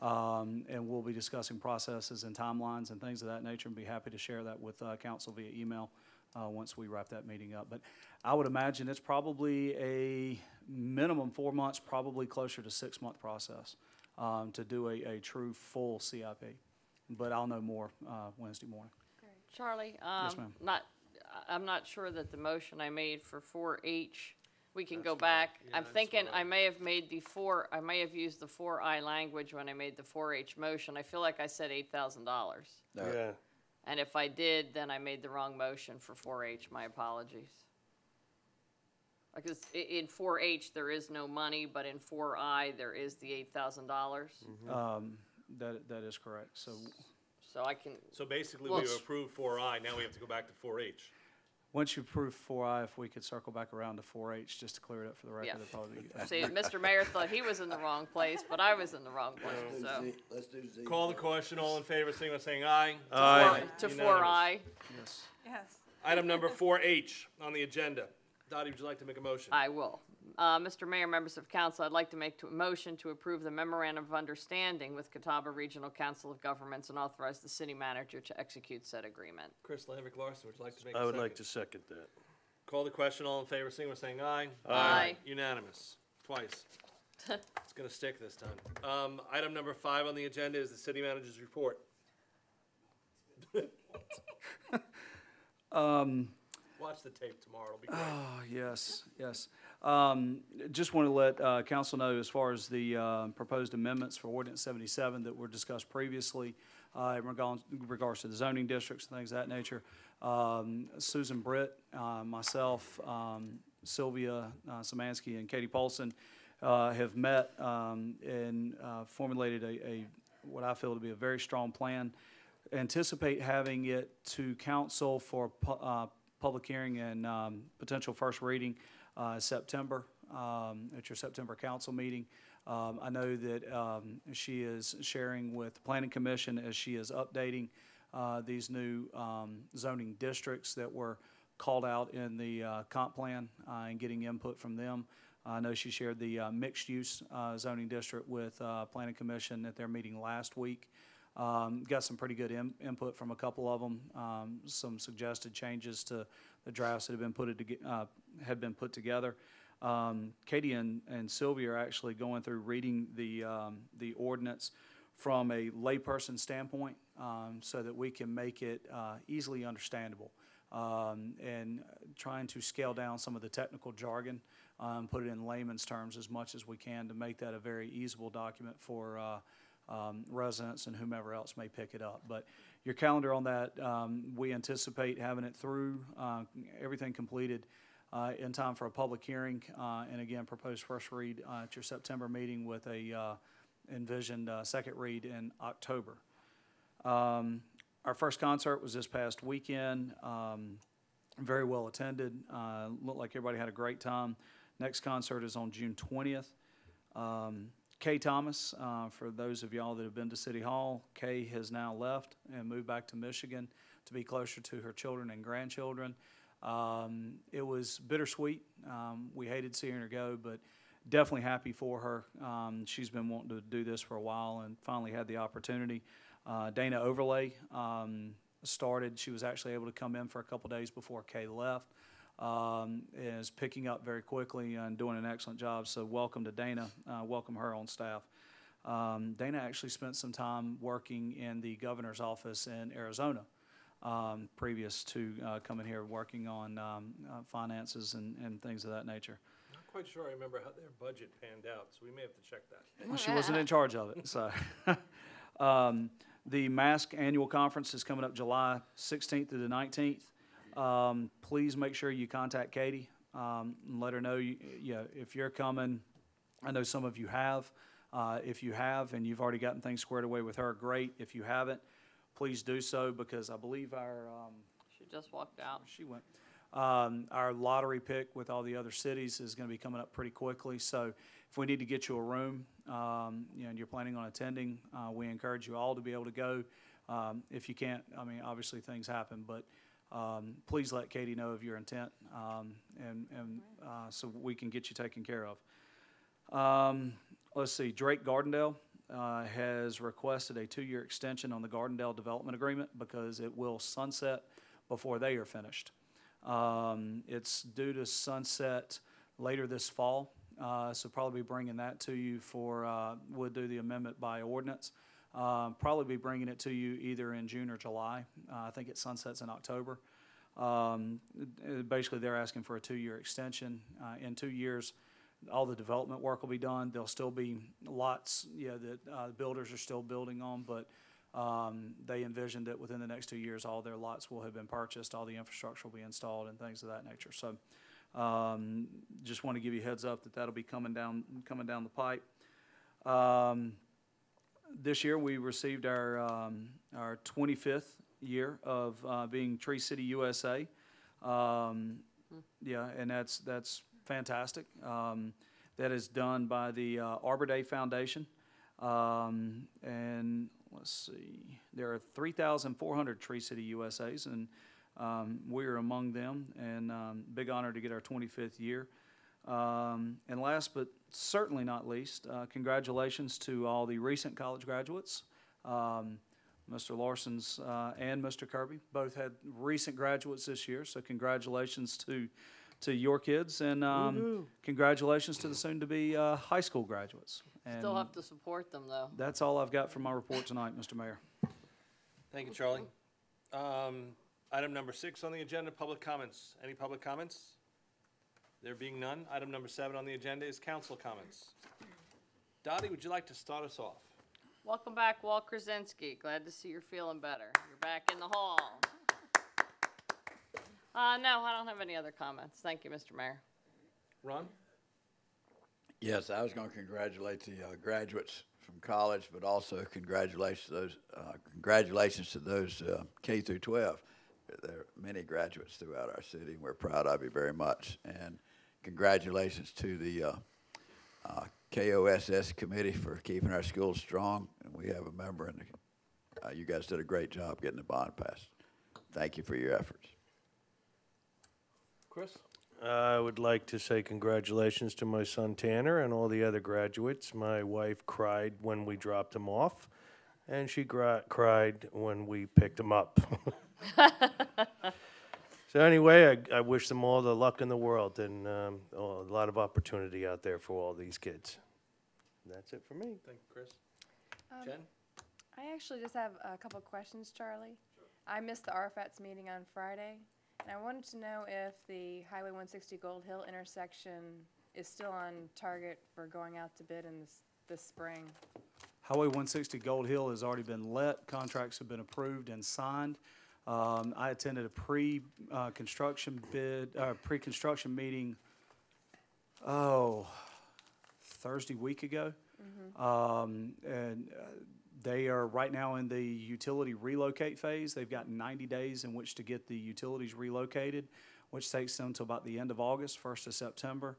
And we'll be discussing processes and timelines and things of that nature, and be happy to share that with council via email once we wrap that meeting up. But I would imagine it's probably a minimum 4 months, probably closer to 6-month process to do a true full CIP. But I'll know more Wednesday morning. Charlie, ma'am. I'm not sure that the motion I made for 4H, we can go back. I'm thinking I may have used the 4I language when I made the 4H motion. I feel like I said $8,000. Yeah. And if I did, then I made the wrong motion for 4H. My apologies. Because in 4H, there is no money, but in 4I, there is the $8,000. That is correct. So, So I can, So basically, Well, we it's- approved 4I. Now we have to go back to 4H. Once you approve 4I, if we could circle back around to 4H, just to clear it up for the record, Yeah. that'd probably be good. See, Mr. Mayor thought he was in the wrong place, but I was in the wrong place, so. Let's do Z. Call the question, all in favor, signify by saying aye. To Unanimous. 4I. Yes. Yes. Item number 4H on the agenda. Dottie, would you like to make a motion? I will. Mr. Mayor, members of council, I'd like to make a motion to approve the memorandum of understanding with Catawba Regional Council of Governments and authorize the city manager to execute said agreement. Chris Landrick Larson, would you like to make a I second? would like to second that. Call the question, all in favor, signify by saying aye. Aye. Unanimous, twice. It's gonna stick this time. Item number 5 on the agenda is the city manager's report. Watch the tape tomorrow, it'll be great. Oh, yes, yes. Just want to let council know, as far as the proposed amendments for ordinance 77 that were discussed previously, in regards to the zoning districts and things of that nature, Susan Britt, myself, Sylvia Samansky, and Katie Paulson have met and formulated a what I feel to be a very strong plan. Anticipate having it to council for public hearing and potential first reading September, at your September council meeting. I know that she is sharing with the Planning Commission as she is updating these new zoning districts that were called out in the comp plan and getting input from them. I know she shared the mixed-use zoning district with Planning Commission at their meeting last week. Got some pretty good input from a couple of them, some suggested changes to the drafts that have been put together. Katie and Sylvia are actually going through reading the ordinance from a layperson standpoint, so that we can make it easily understandable, and trying to scale down some of the technical jargon, put it in layman's terms as much as we can to make that a very easable document for residents and whomever else may pick it up. But your calendar on that, we anticipate having it through, everything completed in time for a public hearing, and again, proposed first read at your September meeting with a envisioned second read in October. Our first concert was this past weekend, very well attended, looked like everybody had a great time. Next concert is on June 20th. Kay Thomas, for those of y'all that have been to City Hall, Kay has now left and moved back to Michigan to be closer to her children and grandchildren. It was bittersweet. We hated seeing her go, but definitely happy for her. She's been wanting to do this for a while and finally had the opportunity. Dana Overlay started. She was actually able to come in for a couple days before Kay left. Is picking up very quickly and doing an excellent job. So welcome to Dana. Welcome her on staff. Dana actually spent some time working in the governor's office in Arizona previous to coming here, working on finances and things of that nature. Not quite sure I remember how their budget panned out, so we may have to check that. Well, she wasn't in charge of it, so. The MASC annual conference is coming up July 16th to the 19th. Please make sure you contact Katie, and let her know if you're coming. I know some of you have. If you have and you've already gotten things squared away with her, great. If you haven't, please do so, because I believe She just walked out. she went. Our lottery pick with all the other cities is going to be coming up pretty quickly. So if we need to get you a room, and you're planning on attending, we encourage you all to be able to go. If you can't, I mean, obviously things happen, but please let Katie know of your intent, so we can get you taken care of. Let's see, Drake Gardendale has requested a 2-year extension on the Gardendale Development Agreement because it will sunset before they are finished. It's due to sunset later this fall, so probably bringing that to you for, we'll do the amendment by ordinance. Probably be bringing it to you either in June or July. I think it sunsets in October. Basically, they're asking for a 2-year extension. In 2 years, all the development work will be done. There'll still be lots, that builders are still building on, but they envisioned that within the next 2 years, all their lots will have been purchased, all the infrastructure will be installed, and things of that nature. So, just want to give you a heads up that that'll be coming down the pipe. This year, we received our 25th year of being Tree City USA. Yeah, and that's fantastic. That is done by the Arbor Day Foundation. And let's see, there are 3,400 Tree City USAs, and we are among them, and big honor to get our 25th year. And last but certainly not least, congratulations to all the recent college graduates. Mr. Larson's and Mr. Kirby both had recent graduates this year, so congratulations to your kids, and congratulations to the soon-to-be high school graduates. And Still have to support them, though. that's all I've got for my report tonight, Mr. Mayor. Thank you, Charlie. Item number 6 on the agenda, public comments. Any public comments? There being none, item number 7 on the agenda is council comments. Dottie, would you like to start us off? Welcome back, Walt Krasinski. Glad to see you're feeling better. You're back in the hall. No, I don't have any other comments. Thank you, Mr. Mayor. Ron? Yes, I was going to congratulate the graduates from college, but also congratulations to those K through 12. There are many graduates throughout our city, and we're proud of you very much. And congratulations to the KOSS committee for keeping our schools strong. And we have a member, and you guys did a great job getting the bond passed. Thank you for your efforts. Chris? I would like to say congratulations to my son Tanner and all the other graduates. My wife cried when we dropped him off, and she cried when we picked him up. So anyway, I wish them all the luck in the world, and a lot of opportunity out there for all these kids. That's it for me. Thank you, Chris. Jen? I actually just have a couple questions, Charlie. I missed the RFATS meeting on Friday, and I wanted to know if the Highway 160 Gold Hill intersection is still on target for going out to bid in this spring. Highway 160 Gold Hill has already been let. Contracts have been approved and signed. I attended a pre-construction meeting, Thursday week ago. And they are right now in the utility relocate phase. They've got 90 days in which to get the utilities relocated, which takes them to about the end of August, 1st of September.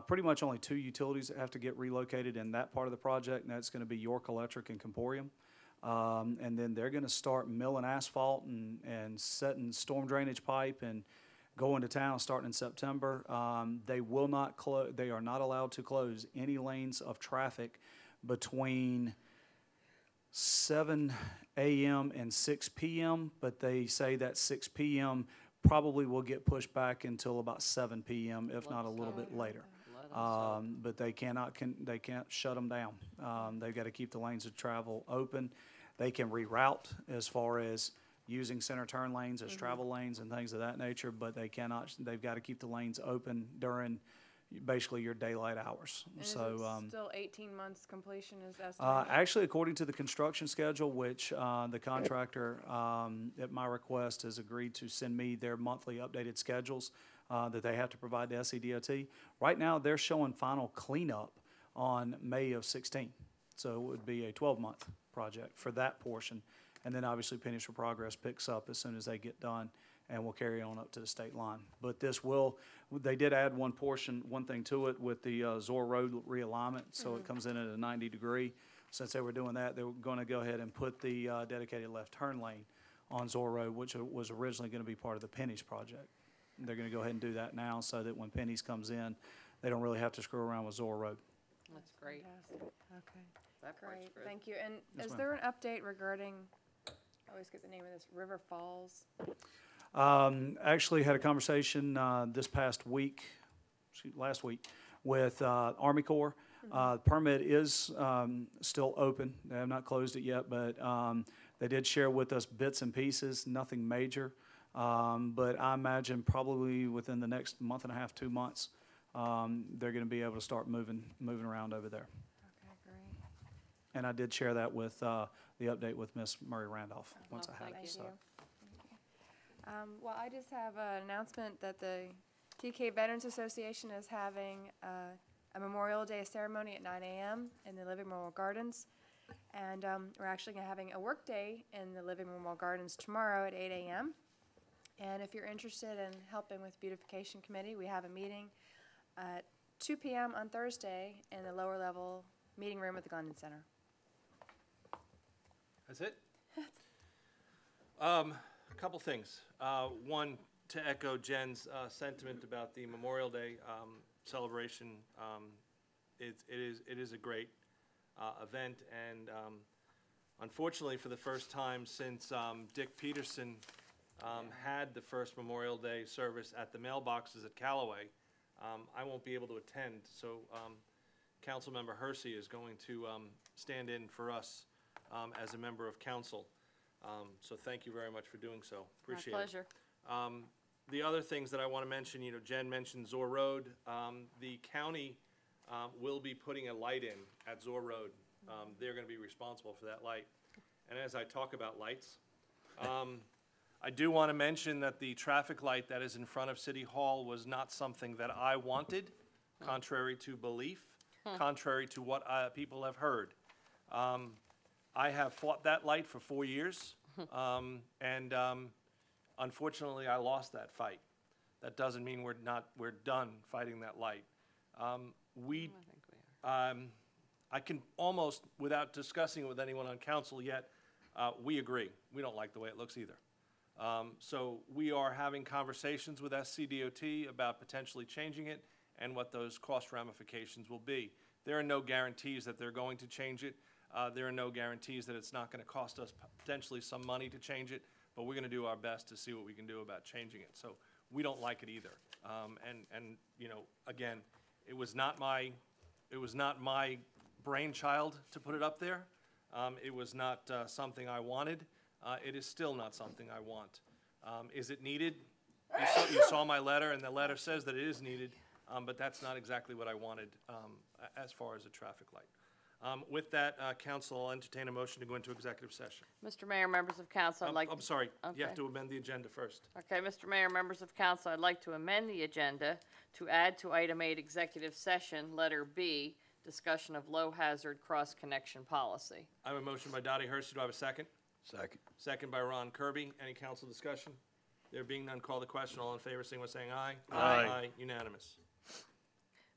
Pretty much only 2 utilities that have to get relocated in that part of the project, and that's going to be York Electric and Comporium. And then they're going to start milling asphalt and setting storm drainage pipe and going to town starting in September. They will not they are not allowed to close any lanes of traffic between 7 a.m. and 6 p.m., but they say that 6 p.m. probably will get pushed back until about 7 p.m., if not a little bit later. But they can't shut them down. They've got to keep the lanes of travel open. They can reroute as far as using center turn lanes as travel lanes and things of that nature, but they've got to keep the lanes open during basically your daylight hours. And So, is it still 18 months completion is estimated? actually, according to the construction schedule, which the contractor, at my request, has agreed to send me their monthly updated schedules that they have to provide to SCDOT. Right now, they're showing final cleanup on May of 16. So it would be a 12-month project for that portion. And then obviously Pennies for Progress picks up as soon as they get done, and we'll carry on up to the state line. But they did add one thing to it with the Zor Road realignment, so it comes in at a 90-degree. Since they were doing that, they were going to go ahead and put the dedicated left turn lane on Zor Road, which was originally going to be part of the Pennies project. They're going to go ahead and do that now so that when Pennies comes in, they don't really have to screw around with Zor Road. That's great. Fantastic. Okay, That part's great, good. thank you. And Yes, is ma'am. there an update regarding, I always get the name of this, River Falls? Actually had a conversation last week with Army Corps. The permit is still open. They have not closed it yet, but they did share with us bits and pieces, nothing major. But I imagine probably within the next month and a half, 2 months, they're going to be able to start moving around over there. Okay, great. And I did share that with the update with Miss Murray Randolph once I had thank it. you. So. Well, I just have an announcement that the TK Veterans Association is having a Memorial Day ceremony at 9 a.m. in the Living Memorial Gardens. And we're actually having a work day in the Living Memorial Gardens tomorrow at 8 a.m. And if you're interested in helping with beautification committee, we have a meeting at 2 p.m. on Thursday in the lower level meeting room at the Glendon Center. That's it? A couple things. One, to echo Jen's sentiment about the Memorial Day celebration. It is a great event, and unfortunately, for the first time since Dick Peterson had the first Memorial Day service at the mailboxes at Callaway, I won't be able to attend. So Councilmember Hersey is going to stand in for us as a member of council. So thank you very much for doing so. Appreciate it. My pleasure. The other things that I want to mention, Jen mentioned Zor Road. The county will be putting a light in at Zor Road. They're going to be responsible for that light. And as I talk about lights, I do want to mention that the traffic light that is in front of City Hall was not something that I wanted, contrary to belief, contrary to what people have heard. I have fought that light for 4 years, and unfortunately, I lost that fight. That doesn't mean we're done fighting that light. I can almost, without discussing it with anyone on council yet, we agree. We don't like the way it looks either. So we are having conversations with SCDOT about potentially changing it and what those cost ramifications will be. There are no guarantees that they're going to change it. There are no guarantees that it's not going to cost us potentially some money to change it, but we're going to do our best to see what we can do about changing it. So we don't like it either. And again, it was not my brainchild to put it up there. It was not something I wanted. It is still not something I want. Is it needed? You saw my letter, and the letter says that it is needed, but that's not exactly what I wanted as far as a traffic light. With that, council, I'll entertain a motion to go into executive session. Mr. Mayor, members of council, I'd like. I'm sorry, you have Okay. to amend the agenda first. Okay, Mr. Mayor, members of council, I'd like to amend the agenda to add to item 8, executive session, letter B, discussion of low-hazard cross-connection policy. I have a motion by Dottie Hersey. Do I have a second? Second. Second by Ron Kirby. Any council discussion? There being none, call the question. All in favor, sing by saying aye. Aye. Unanimous.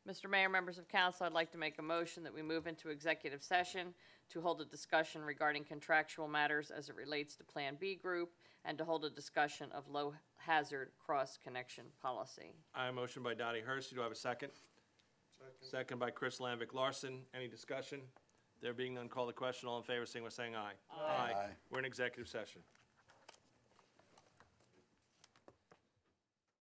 Mr. Mayor, members of council, I'd like to make a motion that we move into executive session to hold a discussion regarding contractual matters as it relates to Plan B Group and to hold a discussion of low-hazard cross-connection policy. I have a motion by Dottie Hersey. Do I have a second? Second by Chris Lambic Larson. Any discussion? There being none, call the question. All in favor, sing by saying aye. Aye. We're in executive session.